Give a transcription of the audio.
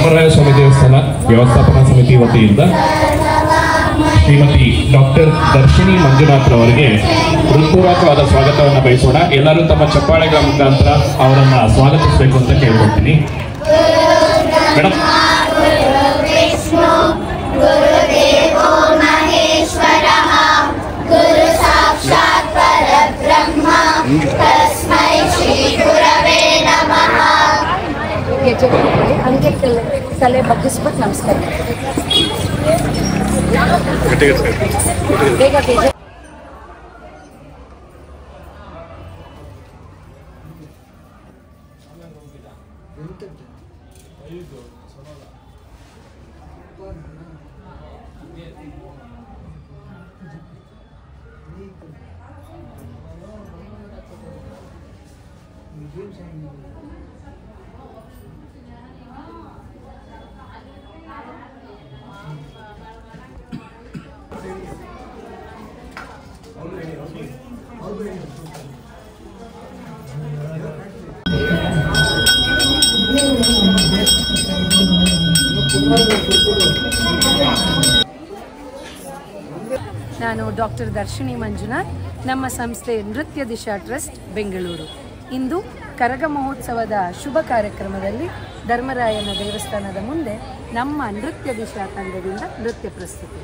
ಧರ್ಮರಾಯ ಸ್ವಾಮಿ ದೇವಸ್ಥಾನ ವ್ಯವಸ್ಥಾಪನಾ ಸಮಿತಿ ವತಿಯಿಂದ ಶ್ರೀಮತಿ ಡಾಕ್ಟರ್ ದರ್ಶಿನಿ ಮಂಜುನಾಥ್ ಅವರಿಗೆ ಹೃತ್ಪೂರ್ವಕವಾದ ಸ್ವಾಗತವನ್ನು ಬಯಸೋಣ. ಎಲ್ಲರೂ ತಮ್ಮ ಚಪ್ಪಾಳೆಗಳ ಮುಖಾಂತರ ಅವರನ್ನು ಸ್ವಾಗತಿಸಬೇಕು ಅಂತ ಕೇಳ್ಕೊಳ್ತೀನಿ. ಮೇಡಮ್. ಹಂಗೆ ತಲೆ ಬಗ್ಗಿಸ್ಬಿಟ್ಟು ನಮಸ್ಕಾರ. ಬೇಗ ಬೇಗ ನಾನು ಡಾಕ್ಟರ್ ದರ್ಶಿನಿ ಮಂಜುನಾಥ್, ನಮ್ಮ ಸಂಸ್ಥೆ ನೃತ್ಯ ದಿಶಾ ಟ್ರಸ್ಟ್ ಬೆಂಗಳೂರು. ಇಂದು ಕರಗ ಮಹೋತ್ಸವದ ಶುಭ ಕಾರ್ಯಕ್ರಮದಲ್ಲಿ ಧರ್ಮರಾಯನ ದೇವಸ್ಥಾನದ ಮುಂದೆ ನಮ್ಮ ನೃತ್ಯ ದಿಶಾ ತಂಡದಿಂದ ನೃತ್ಯ ಪ್ರಸ್ತುತಿ.